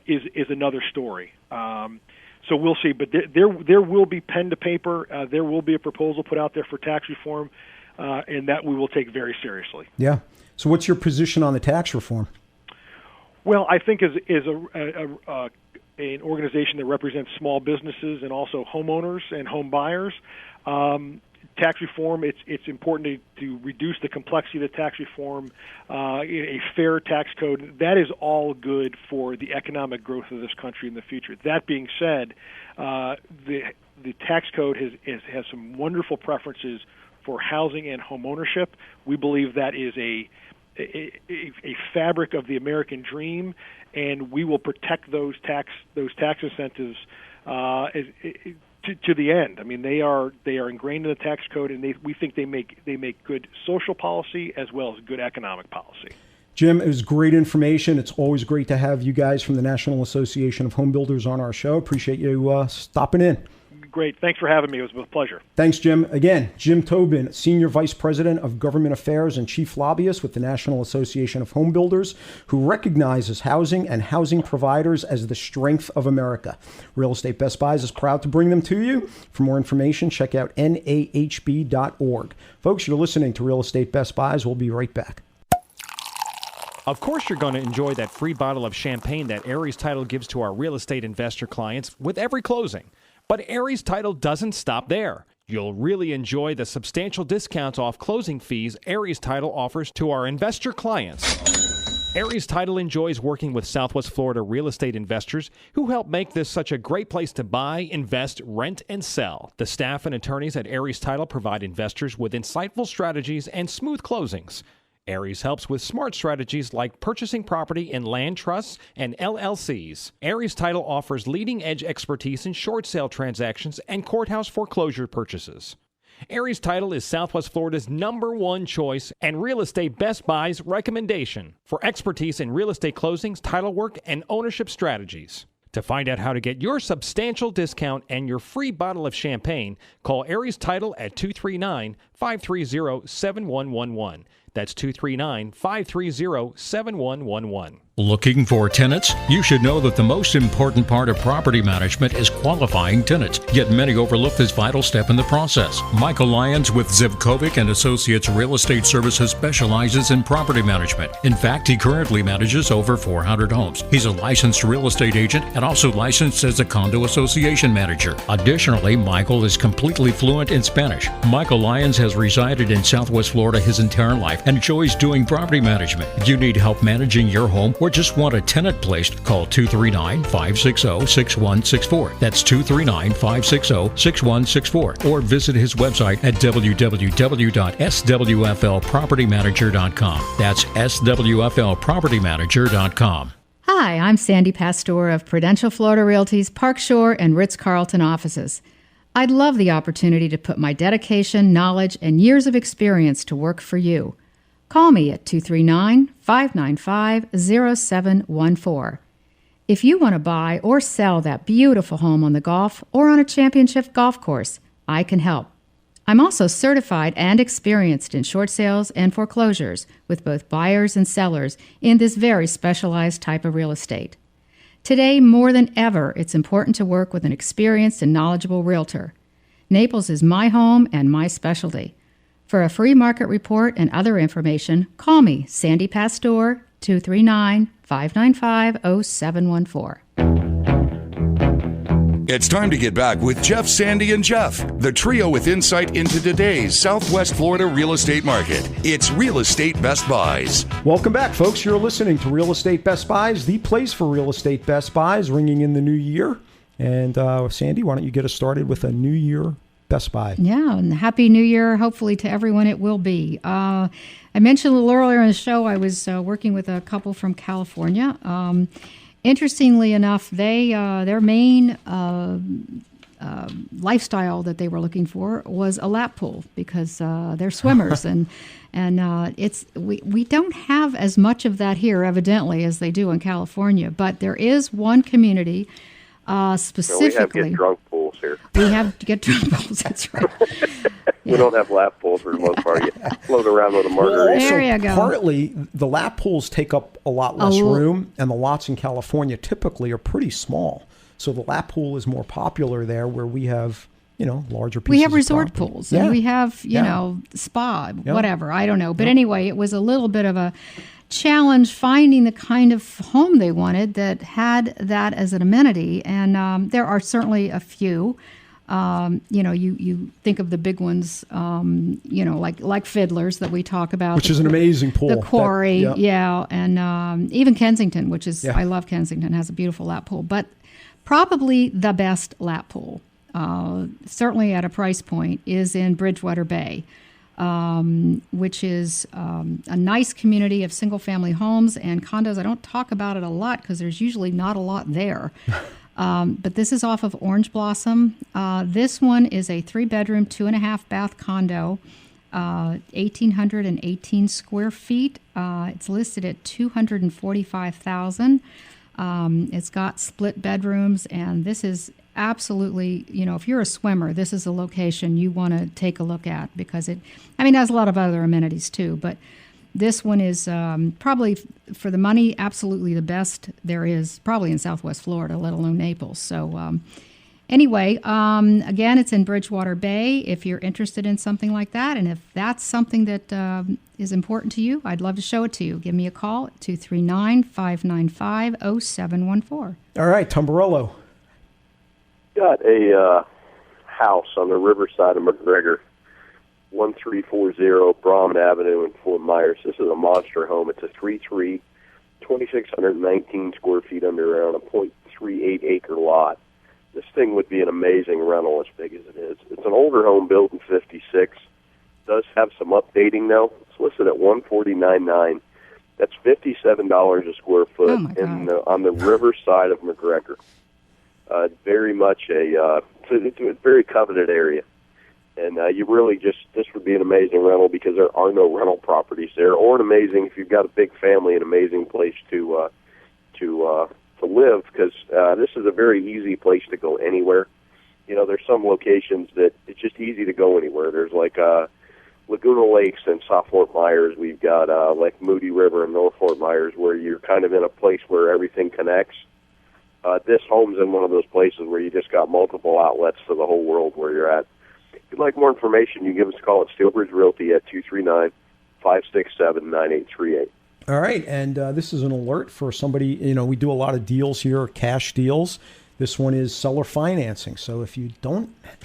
is another story. So we'll see. But there will be pen to paper. There will be a proposal put out there for tax reform, and that we will take very seriously. Yeah. So what's your position on the tax reform? Well, I think as an organization that represents small businesses and also homeowners and home buyers, tax reform, it's important to reduce the complexity of the tax reform, a fair tax code. That is all good for the economic growth of this country in the future. That being said, the tax code has some wonderful preferences for housing and home ownership. We believe that is a fabric of the American dream, and we will protect those tax incentives to the end. I mean, they are ingrained in the tax code, and we think they make good social policy as well as good economic policy. Jim, it was great information. It's always great to have you guys from the National Association of Home Builders on our show. Appreciate you stopping in. Great. Thanks for having me. It was a pleasure. Thanks, Jim. Again, Jim Tobin, Senior Vice President of Government Affairs and Chief Lobbyist with the National Association of Home Builders, who recognizes housing and housing providers as the strength of America. Real Estate Best Buys is proud to bring them to you. For more information, check out nahb.org. Folks, you're listening to Real Estate Best Buys. We'll be right back. Of course, you're going to enjoy that free bottle of champagne that Aries Title gives to our real estate investor clients with every closing. But Aries Title doesn't stop there. You'll really enjoy the substantial discounts off closing fees Aries Title offers to our investor clients. Aries Title enjoys working with Southwest Florida real estate investors who help make this such a great place to buy, invest, rent, and sell. The staff and attorneys at Aries Title provide investors with insightful strategies and smooth closings. Aries helps with smart strategies like purchasing property in land trusts and LLCs. Aries Title offers leading-edge expertise in short sale transactions and courthouse foreclosure purchases. Aries Title is Southwest Florida's #1 choice and Real Estate Best Buy's recommendation for expertise in real estate closings, title work, and ownership strategies. To find out how to get your substantial discount and your free bottle of champagne, call Aries Title at 239-530-7111. That's 239-530-7111. Looking for tenants? You should know that the most important part of property management is qualifying tenants, yet many overlook this vital step in the process. Michael Lyons with Jeff Popick and Associates Real Estate Services specializes in property management. In fact, he currently manages over 400 homes. He's a licensed real estate agent and also licensed as a condo association manager. Additionally, Michael is completely fluent in Spanish. Michael Lyons has resided in Southwest Florida his entire life and enjoys doing property management. If you need help managing your home or just want a tenant placed, call 239-560-6164. That's 239-560-6164. Or visit his website at www.swflpropertymanager.com. That's swflpropertymanager.com. Hi, I'm Sandy Pastoor of Prudential Florida Realty's Park Shore and Ritz-Carlton offices. I'd love the opportunity to put my dedication, knowledge, and years of experience to work for you. Call me at 239-595-0714. If you want to buy or sell that beautiful home on the Gulf or on a championship golf course, I can help. I'm also certified and experienced in short sales and foreclosures with both buyers and sellers in this very specialized type of real estate. Today, more than ever, it's important to work with an experienced and knowledgeable realtor. Naples is my home and my specialty. For a free market report and other information, call me, Sandy Pastoor, 239-595-0714. It's time to get back with Jeff, Sandy, and Jeff, the trio with insight into today's Southwest Florida real estate market. It's Real Estate Best Buys. Welcome back, folks. You're listening to Real Estate Best Buys, the place for real estate best buys, ringing in the new year. And Sandy, why don't you get us started with a New Year Best Buy? Yeah, and Happy New Year, hopefully, to everyone it will be. I mentioned a little earlier in the show I was working with a couple from California. Interestingly enough, their main lifestyle that they were looking for was a lap pool because they're swimmers, and we don't have as much of that here, evidently, as they do in California. But there is one community specifically. We have get drunk pools here. We have to get drunk pools. That's right. We don't have lap pools for the most part. You float around with a margarita. There you go. Partly, the lap pools take up a lot less room, and the lots in California typically are pretty small. So the lap pool is more popular there, where we have, larger pieces. We have resort of property. pools, and we have, spa, whatever. I don't know. But anyway, it was a little bit of a challenge finding the kind of home they wanted that had that as an amenity. And there are certainly a few. You think of the big ones, like Fiddlers that we talk about. Which is an amazing pool. The Quarry, and even Kensington, which is, I love Kensington, has a beautiful lap pool. But probably the best lap pool, certainly at a price point, is in Bridgewater Bay, which is a nice community of single-family homes and condos. I don't talk about it a lot because there's usually not a lot there. But this is off of Orange Blossom. This one is a 3-bedroom, 2.5-bath condo, 1,818 square feet. It's listed at $245,000. It's got split bedrooms, and this is absolutely, if you're a swimmer, this is a location you want to take a look at because it has a lot of other amenities too, but this one is probably, for the money, absolutely the best there is, probably in Southwest Florida, let alone Naples. So anyway, again, it's in Bridgewater Bay if you're interested in something like that. And if that's something that is important to you, I'd love to show it to you. Give me a call at 239-595-0714. All right, Tumbarello. Got a house on the riverside of McGregor. 1340 Brahman Avenue in Fort Myers. This is a monster home. It's a 3-3, 2,619 square feet underground, a 0.38 acre lot. This thing would be an amazing rental as big as it is. It's an older home built in 56. Does have some updating, though. It's listed at $149,900. That's $57 a square foot on the riverside of McGregor. Very much it's a very coveted area. And you really this would be an amazing rental because there are no rental properties there, or if you've got a big family, an amazing place to live, because this is a very easy place to go anywhere. There's some locations that it's just easy to go anywhere. There's like Laguna Lakes and South Fort Myers. We've got like Moody River and North Fort Myers, where you're kind of in a place where everything connects. This home's in one of those places where you just got multiple outlets to the whole world where you're at. If you'd like more information, you give us a call at Steelbridge Realty at 239-567-9838. All right, and this is an alert for somebody. We do a lot of deals here, cash deals. This one is seller financing. So if you're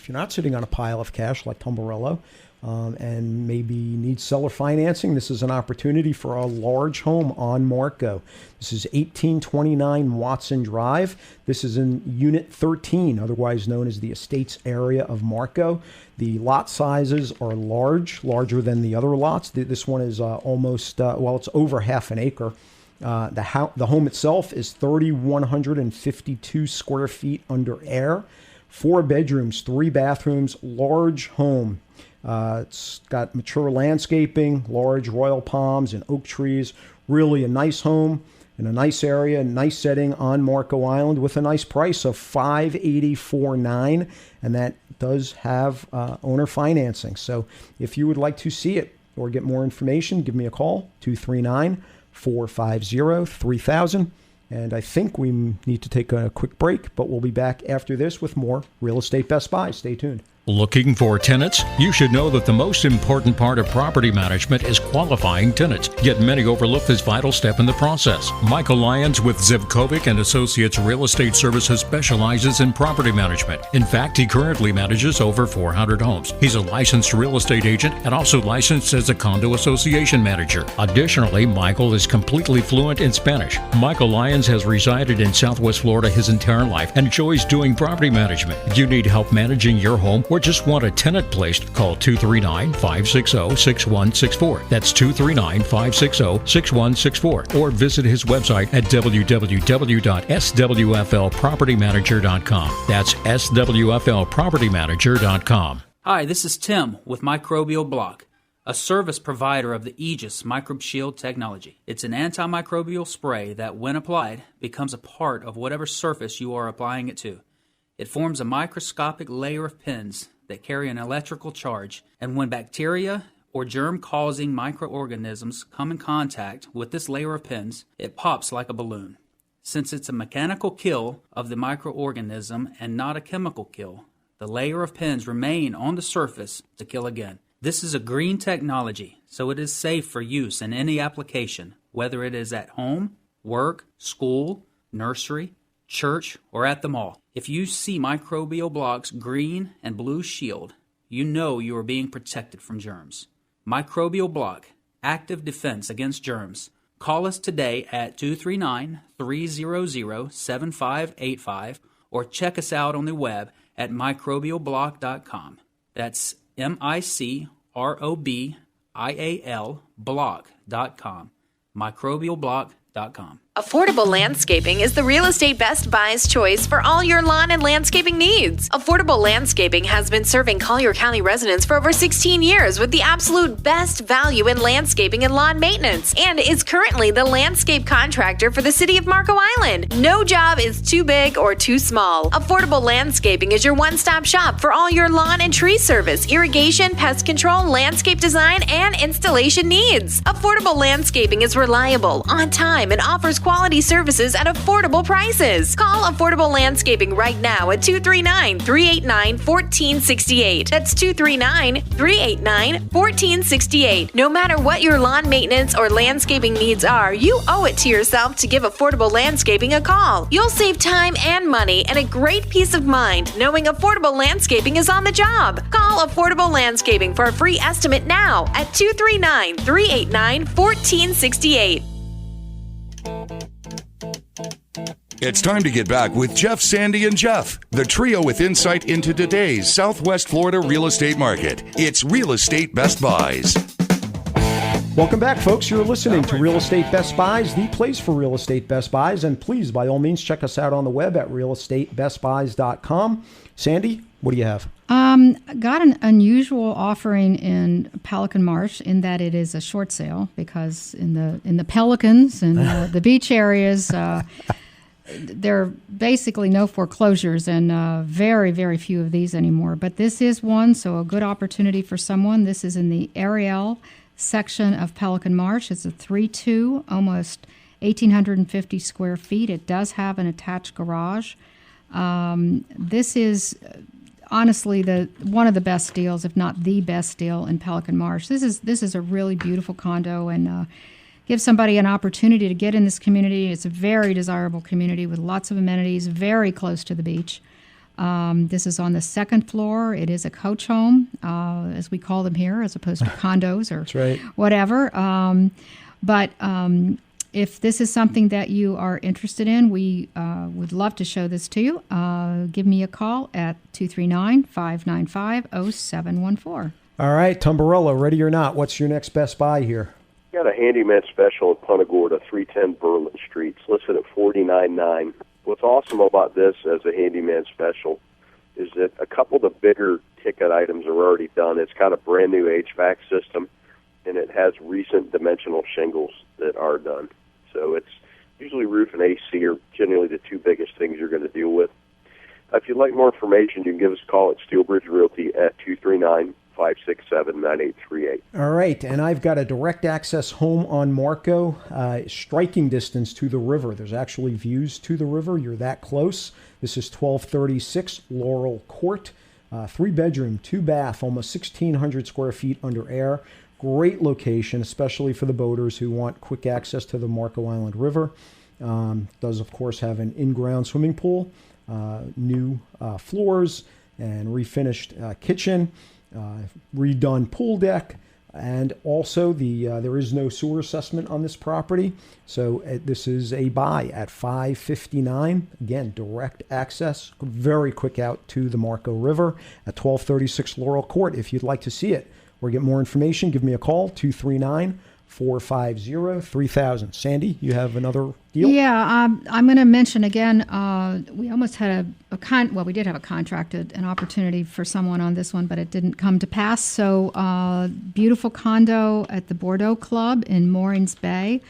not sitting on a pile of cash like Tumbarello, and maybe need seller financing, this is an opportunity for a large home on Marco. This is 1829 Watson Drive. This is in Unit 13, otherwise known as the Estates area of Marco. The lot sizes are larger than the other lots. This one is almost, it's over half an acre. The home itself is 3,152 square feet under air, 4 bedrooms, 3 bathrooms, large home. It's got mature landscaping, large royal palms and oak trees. Really a nice home in a nice area, nice setting on Marco Island with a nice price of $584,900, and that does have owner financing. So if you would like to see it or get more information, give me a call, 239-450-3000. And I think we need to take a quick break, but we'll be back after this with more Real Estate Best Buy. Stay tuned. Looking for tenants? You should know that the most important part of property management is qualifying tenants, yet many overlook this vital step in the process. Michael Lyons with Jeff Popick and Associates Real Estate Services specializes in property management. In fact, he currently manages over 400 homes. He's a licensed real estate agent and also licensed as a condo association manager. Additionally, Michael is completely fluent in Spanish. Michael Lyons has resided in Southwest Florida his entire life and enjoys doing property management. If you need help managing your home or just want a tenant placed, call 239-560-6164. That's 239-560-6164. Or visit his website at www.swflpropertymanager.com. That's swflpropertymanager.com. Hi, this is Tim with Microbial Block, a service provider of the Aegis Microbe Shield technology. It's an antimicrobial spray that, when applied, becomes a part of whatever surface you are applying it to. It forms a microscopic layer of pins that carry an electrical charge, and when bacteria or germ-causing microorganisms come in contact with this layer of pins, it pops like a balloon. Since it's a mechanical kill of the microorganism and not a chemical kill, the layer of pins remain on the surface to kill again. This is a green technology, so it is safe for use in any application, whether it is at home, work, school, nursery, church, or at the mall. If you see Microbial Block's green and blue shield, you know you are being protected from germs. Microbial Block, active defense against germs. Call us today at 239-300-7585 or check us out on the web at microbialblock.com. That's MICROBIAL block.com. microbialblock.com. Affordable Landscaping is the real estate Best Buy's choice for all your lawn and landscaping needs. Affordable Landscaping has been serving Collier County residents for over 16 years with the absolute best value in landscaping and lawn maintenance, and is currently the landscape contractor for the city of Marco Island. No job is too big or too small. Affordable Landscaping is your one-stop shop for all your lawn and tree service, irrigation, pest control, landscape design, and installation needs. Affordable Landscaping is reliable, on time, and offers quality services at affordable prices. Call Affordable Landscaping right now at 239-389-1468. That's 239-389-1468. No matter what your lawn maintenance or landscaping needs are, you owe it to yourself to give Affordable Landscaping a call. You'll save time and money and a great peace of mind knowing Affordable Landscaping is on the job. Call Affordable Landscaping for a free estimate now at 239-389-1468. It's time to get back with Jeff, Sandy, and Jeff, the trio with insight into today's Southwest Florida real estate market. It's Real Estate Best Buys. Welcome back, folks. You're listening to Real Estate Best Buys, the place for real estate Best Buys. And please, by all means, check us out on the web at realestatebestbuys.com. Sandy, what do you have? Got an unusual offering in Pelican Marsh in that it is a short sale, because in the Pelicans and the beach areas, there are basically no foreclosures, and very, very few of these anymore. But this is one, so a good opportunity for someone. This is in the Ariel section of Pelican Marsh. It's a 3-2, almost 1,850 square feet. It does have an attached garage. This is honestly one of the best deals, if not the best deal, in Pelican Marsh. This is a really beautiful condo, and give somebody an opportunity to get in this community. It's a very desirable community with lots of amenities, very close to the beach. This is on the second floor. It is a coach home, as we call them here, as opposed to condos or That's right. whatever. But if this is something that you are interested in, we would love to show this to you. Give me a call at 239-595-0714. All right, Tumbarello, ready or not, what's your next best buy here? Got a handyman special in Punta Gorda, 310 Berlin Street. It's listed at $49,900. What's awesome about this as a handyman special is that a couple of the bigger ticket items are already done. It's got a brand new HVAC system, and it has recent dimensional shingles that are done. So it's usually roof and AC are generally the two biggest things you're going to deal with. If you'd like more information, you can give us a call at Steelbridge Realty at 239-567-9838. All right, and I've got a direct access home on Marco, striking distance to the river. There's actually views to the river. You're that close. This is 1236 Laurel Court, 3-bedroom, 2-bath, almost 1,600 square feet under air. Great location, especially for the boaters who want quick access to the Marco Island River. Does, of course, have an in-ground swimming pool, new floors, and refinished kitchen, redone pool deck, and also there is no sewer assessment on this property. So this is a buy at $559. Again, direct access, very quick out to the Marco River at 1236 Laurel Court. If you'd like to see it or get more information, give me a call, 239-450-3000. Sandy, you have another deal? Yeah, I'm going to mention again, we almost had we did have a contracted, an opportunity for someone on this one, but it didn't come to pass. So beautiful condo at the Bordeaux Club in Morings Bay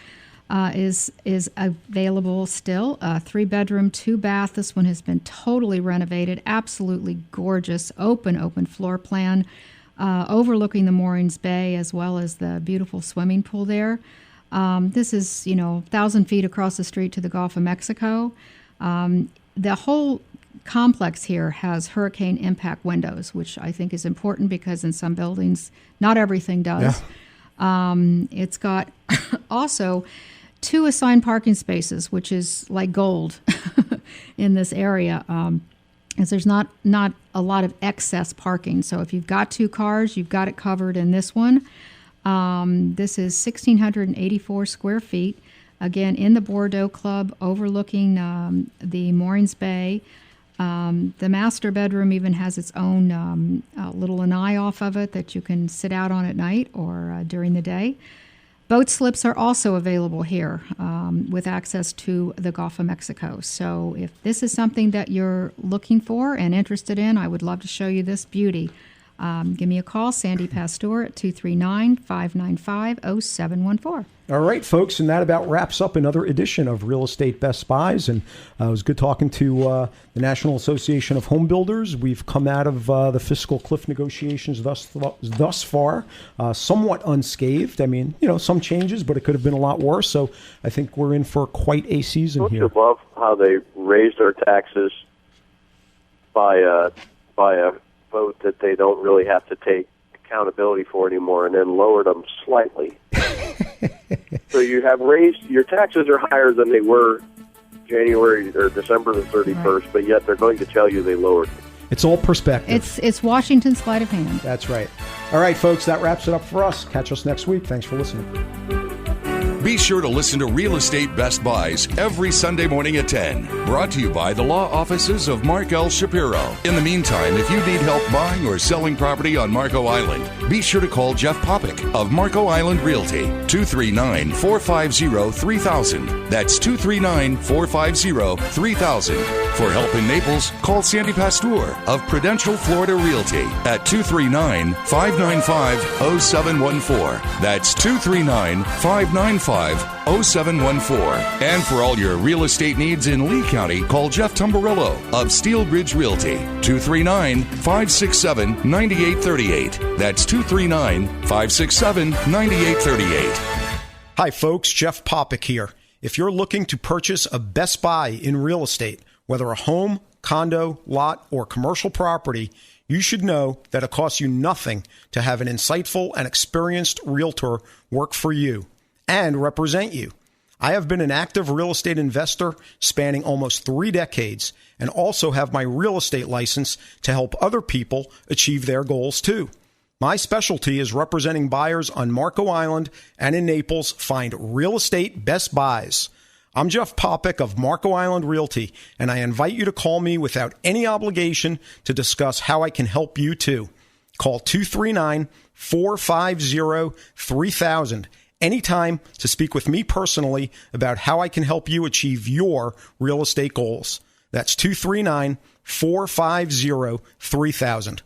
is available still. 3-bedroom, 2-bath. This one has been totally renovated, absolutely gorgeous, open floor plan. Overlooking the Morings Bay as well as the beautiful swimming pool there. This is, 1,000 feet across the street to the Gulf of Mexico. The whole complex here has hurricane impact windows, which I think is important because in some buildings, not everything does. Yeah. It's got also 2 assigned parking spaces, which is like gold in this area. As there's not a lot of excess parking. So if you've got 2 cars, you've got it covered in this one. This is 1,684 square feet. Again, in the Bordeaux Club, overlooking the Morings Bay. The master bedroom even has its own little lanai off of it that you can sit out on at night or during the day. Boat slips are also available here with access to the Gulf of Mexico. So if this is something that you're looking for and interested in, I would love to show you this beauty. Give me a call, Sandy Pastoor, at 239-595-0714. All right, folks, and that about wraps up another edition of Real Estate Best Buys. And it was good talking to the National Association of Home Builders. We've come out of the fiscal cliff negotiations thus far somewhat unscathed. I mean, some changes, but it could have been a lot worse. So I think we're in for quite a season here. Don't you love how they raised our taxes by a vote that they don't really have to take accountability for anymore, and then lowered them slightly. So you have raised, your taxes are higher than they were January or December the 31st, right. But yet they're going to tell you they lowered them. It's all perspective. It's Washington's sleight of hand. That's right. All right, folks, that wraps it up for us. Catch us next week. Thanks for listening. Be sure to listen to Real Estate Best Buys every Sunday morning at 10. Brought to you by the law offices of Mark L. Shapiro. In the meantime, if you need help buying or selling property on Marco Island, be sure to call Jeff Popick of Marco Island Realty, 239-450-3000. That's 239-450-3000. For help in Naples, call Sandy Pastoor of Prudential Florida Realty at 239-595-0714. That's 239-595-0714. And for all your real estate needs in Lee County, call Jeff Tumbarello of Steel Bridge Realty, 239-567-9838. That's 239-567-9838. Hi, folks. Jeff Popick here. If you're looking to purchase a Best Buy in real estate, whether a home, condo, lot, or commercial property, you should know that it costs you nothing to have an insightful and experienced realtor work for you and represent you. I have been an active real estate investor spanning almost 3 decades and also have my real estate license to help other people achieve their goals too. My specialty is representing buyers on Marco Island and in Naples. Find real estate Best Buys. I'm Jeff Popick of Marco Island Realty, and I invite you to call me without any obligation to discuss how I can help you too. Call 239-450-3000 anytime to speak with me personally about how I can help you achieve your real estate goals. That's 239-450-3000.